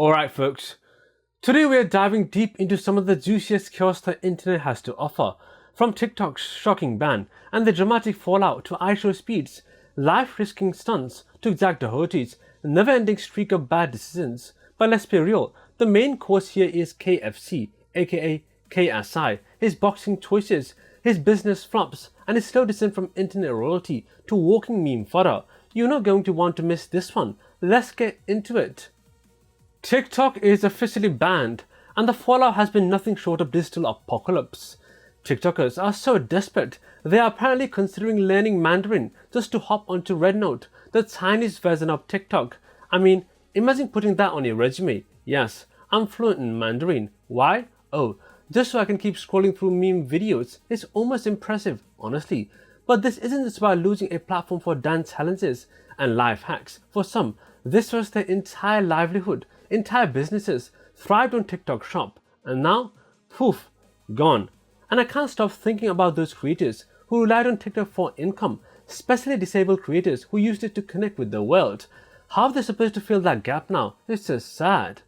Alright folks, today we are diving deep into some of the juiciest chaos the internet has to offer, from TikTok's shocking ban and the dramatic fallout to Ishowspeed's life-risking stunts to Jack Doherty's never-ending streak of bad decisions. But let's be real, the main course here is KFC, aka KSI, his boxing choices, his business flops, and his slow descent from internet royalty to walking meme fodder. You're not going to want to miss this one. Let's get into it. TikTok is officially banned, and the fallout has been nothing short of digital apocalypse. TikTokers are so desperate, they are apparently considering learning Mandarin just to hop onto Rednote, the Chinese version of TikTok. I mean, imagine putting that on your resume. Yes, I'm fluent in Mandarin. Why? Oh, just so I can keep scrolling through meme videos. It's almost impressive, honestly. But this isn't just about losing a platform for dance challenges and life hacks. For some, this was their entire livelihood. Entire businesses thrived on TikTok Shop, and now, poof, gone. And I can't stop thinking about those creators who relied on TikTok for income, especially disabled creators who used it to connect with the world. How are they supposed to fill that gap now? It's just sad.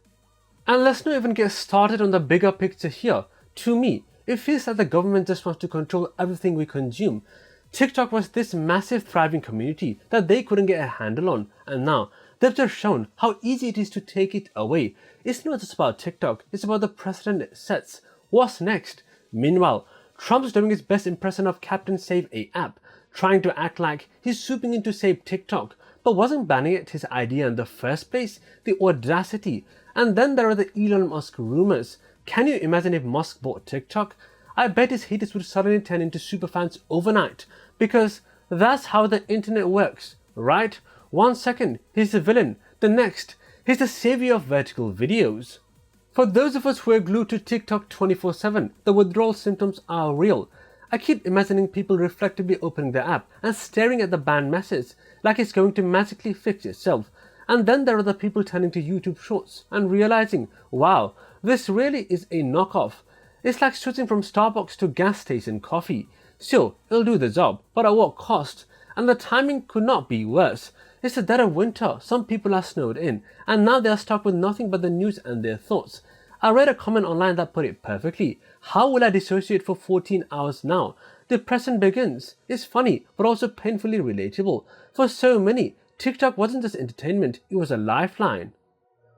And let's not even get started on the bigger picture here. To me, it feels like the government just wants to control everything we consume. TikTok was this massive thriving community that they couldn't get a handle on, and now they've just shown how easy it is to take it away. It's not just about TikTok, it's about the precedent it sets. What's next? Meanwhile, Trump's doing his best impression of Captain Save a app, trying to act like he's swooping in to save TikTok, but wasn't banning it his idea in the first place? The audacity. And then there are the Elon Musk rumors. Can you imagine if Musk bought TikTok? I bet his haters would suddenly turn into superfans overnight, because that's how the internet works, right? 1 second, he's the villain. The next, he's the savior of vertical videos. For those of us who are glued to TikTok 24/7, the withdrawal symptoms are real. I keep imagining people reflectively opening the app and staring at the banned message like it's going to magically fix itself. And then there are the people turning to YouTube Shorts and realizing, wow, this really is a knockoff. It's like switching from Starbucks to gas station coffee. Sure, it'll do the job, but at what cost? And the timing could not be worse. It's the dead of winter, some people are snowed in, and now they are stuck with nothing but the news and their thoughts. I read a comment online that put it perfectly. How will I dissociate for 14 hours now? Depression begins. It's funny, but also painfully relatable. For so many, TikTok wasn't just entertainment, it was a lifeline.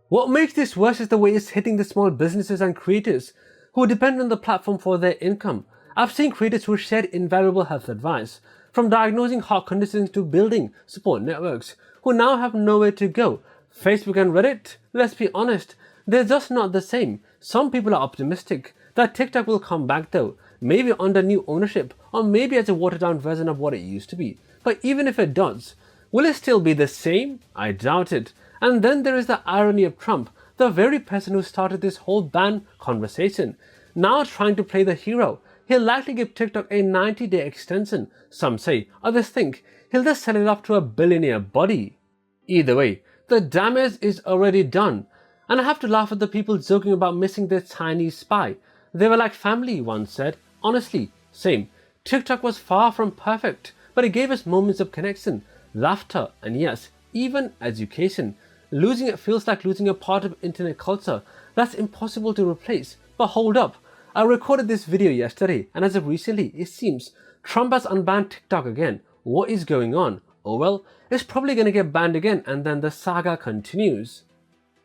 What makes this worse is the way it's hitting the small businesses and creators who depend on the platform for their income. I've seen creators who shared invaluable health advice, from diagnosing heart conditions to building support networks, who now have nowhere to go. Facebook and Reddit, let's be honest, they're just not the same. Some people are optimistic that TikTok will come back though, maybe under new ownership, or maybe as a watered down version of what it used to be. But even if it does, will it still be the same? I doubt it. And then there is the irony of Trump, the very person who started this whole ban conversation, now trying to play the hero. He'll likely give TikTok a 90-day extension, some say. Others think he'll just sell it off to a billionaire body. Either way, the damage is already done. And I have to laugh at the people joking about missing their Chinese spy. They were like family, one said. Honestly, same. TikTok was far from perfect, but it gave us moments of connection, laughter, and yes, even education. Losing it feels like losing a part of internet culture that's impossible to replace. But hold up. I recorded this video yesterday, and as of recently, it seems Trump has unbanned TikTok again. What is going on? Oh well, it's probably gonna get banned again, and then the saga continues.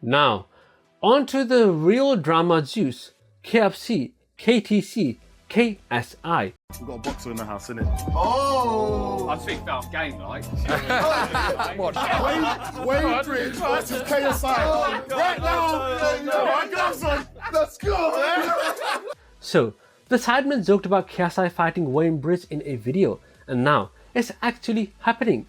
Now, on to the real drama juice. KFC, KTC, KSI. We've got a boxer in the house, innit? Oh! I think that game, like. What? Wayne Bridge versus KSI. Right now! Let's go, man! So, the sidemen joked about KSI fighting Wayne Bridge in a video, and now it's actually happening.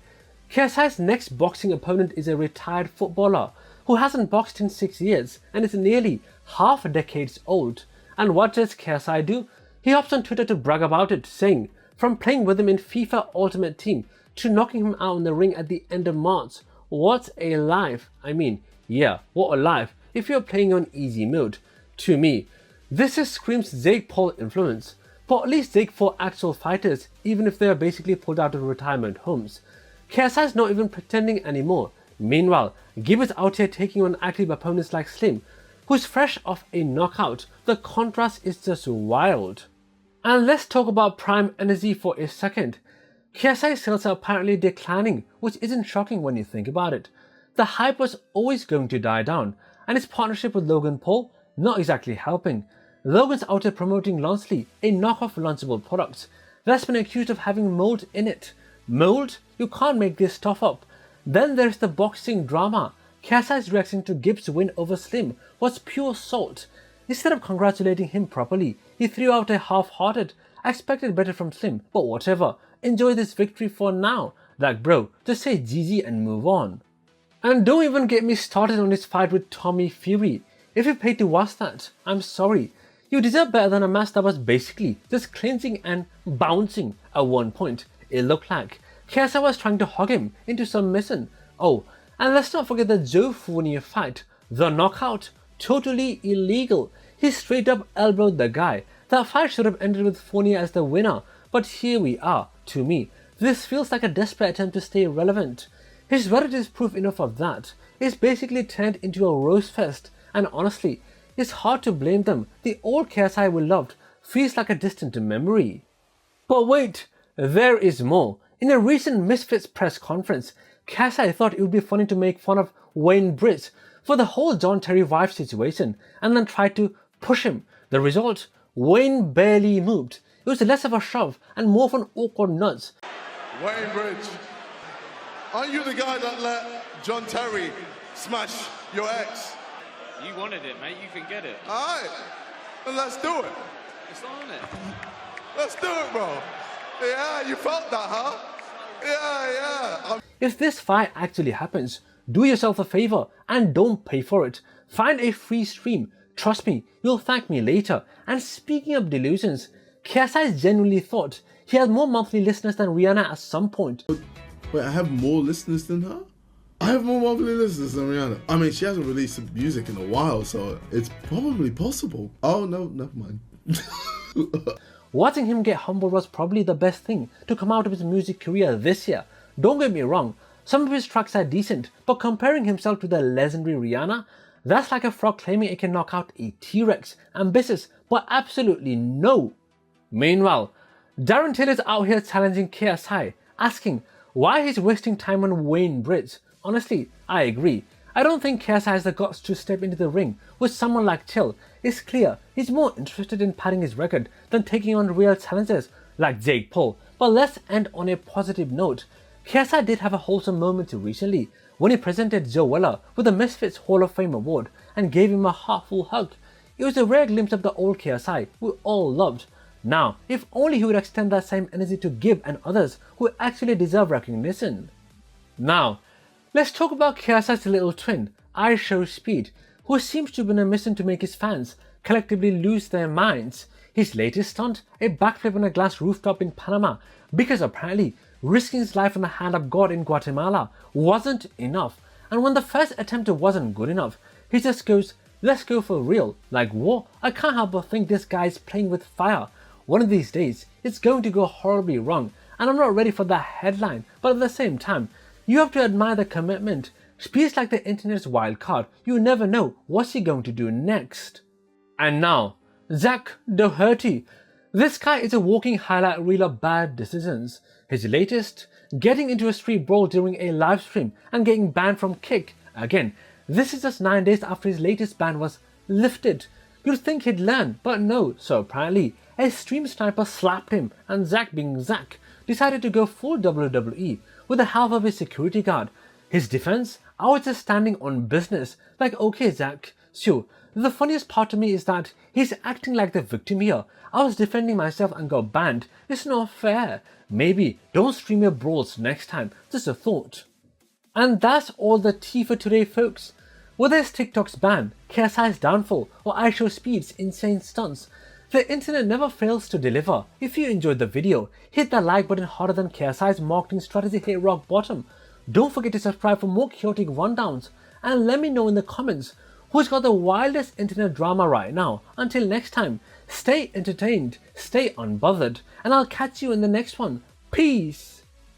KSI's next boxing opponent is a retired footballer who hasn't boxed in 6 years and is nearly half a decade old. And what does KSI do? He hops on Twitter to brag about it, saying, from playing with him in FIFA Ultimate Team to knocking him out in the ring at the end of March. What a life! I mean, yeah, what a life if you're playing on easy mode. To me, this just screams Jake Paul influence, but at least Jake fought actual fighters, even if they are basically pulled out of retirement homes. KSI's not even pretending anymore. Meanwhile, Gibb is out here taking on active opponents like Slim, who's fresh off a knockout. The contrast is just wild. And let's talk about Prime Energy for a second. KSI sales are apparently declining, which isn't shocking when you think about it. The hype was always going to die down, and his partnership with Logan Paul not exactly helping. Logan's out here promoting Lonsley, a knockoff Lunchable product that's been accused of having mold in it. Mold? You can't make this stuff up. Then there's the boxing drama. KSI's reaction to Gibbs' win over Slim was pure salt. Instead of congratulating him properly, he threw out a half-hearted, "I expected better from Slim, but whatever, enjoy this victory for now." Like bro, just say GG and move on. And don't even get me started on his fight with Tommy Fury. If you paid to watch that, I'm sorry. You deserve better than a match that was basically just cleansing and bouncing at one point. It looked like KSI was trying to hog him into submission. Oh, and let's not forget the Joe Fournier fight. The knockout, totally illegal. He straight up elbowed the guy. That fight should have ended with Fournier as the winner, but here we are. To me, this feels like a desperate attempt to stay relevant. His verdict is proof enough of that. It's basically turned into a roast fest, and honestly, it's hard to blame them. The old KSI we loved feels like a distant memory. But wait, there is more. In a recent Misfits press conference, KSI thought it would be funny to make fun of Wayne Britt for the whole John Terry wife situation and then tried to push him. The result? Wayne barely moved. It was less of a shove and more of an awkward nudge. Wayne Bridge, aren't you the guy that let John Terry smash your ex? You wanted it, mate. You can get it. All right, then let's do it. It's on it. Let's do it, bro. Yeah, you felt that, huh? Yeah. If this fight actually happens, do yourself a favor and don't pay for it. Find a free stream. Trust me, you'll thank me later. And speaking of delusions, KSI genuinely thought he had more monthly listeners than Rihanna at some point. Wait, I have more listeners than her? I have more monthly listeners than Rihanna. I mean, she hasn't released some music in a while, so it's probably possible. Oh, no, never mind. Watching him get humbled was probably the best thing to come out of his music career this year. Don't get me wrong, some of his tracks are decent, but comparing himself to the legendary Rihanna, that's like a frog claiming it can knock out a T-Rex. Ambitious, but absolutely no. Meanwhile, Darren Taylor's out here challenging KSI, asking why he's wasting time on Wayne Britt. Honestly, I agree. I don't think KSI has the guts to step into the ring with someone like Chill. It's clear he's more interested in padding his record than taking on real challengers like Jake Paul. But let's end on a positive note. KSI did have a wholesome moment recently when he presented Joe Weller with the Misfits Hall of Fame award and gave him a heartful hug. It was a rare glimpse of the old KSI we all loved. Now, if only he would extend that same energy to Gibb and others who actually deserve recognition. Now, let's talk about KSI's little twin, Ishowspeed, who seems to be on a mission to make his fans collectively lose their minds. His latest stunt, a backflip on a glass rooftop in Panama, because apparently risking his life on the hand of God in Guatemala wasn't enough. And when the first attempt wasn't good enough, he just goes, "Let's go for real." Like what? I can't help but think this guy's playing with fire. One of these days, it's going to go horribly wrong, and I'm not ready for that headline, but at the same time, you have to admire the commitment. Speed's like the internet's wild card. You never know what's he going to do next. And now, Zach Doherty. This guy is a walking highlight reel of bad decisions. His latest, getting into a street brawl during a live stream and getting banned from Kick. Again, this is just 9 days after his latest ban was lifted. You'd think he'd learn, but no. So apparently, a stream sniper slapped him, and Zach, being Zach, decided to go full WWE with the help of his security guard. His defense? I was just standing on business. Like, okay Zach, sure. The funniest part to me is that he's acting like the victim here. I was defending myself and got banned. It's not fair. Maybe don't stream your brawls next time. Just a thought. And that's all the tea for today, folks. Whether it's TikTok's ban, KSI's downfall, or Ishowspeed's insane stunts, the internet never fails to deliver. If you enjoyed the video, hit that like button harder than KSI's marketing strategy hit rock bottom. Don't forget to subscribe for more chaotic rundowns, and let me know in the comments who's got the wildest internet drama right now. Until next time, stay entertained, stay unbothered, and I'll catch you in the next one. Peace!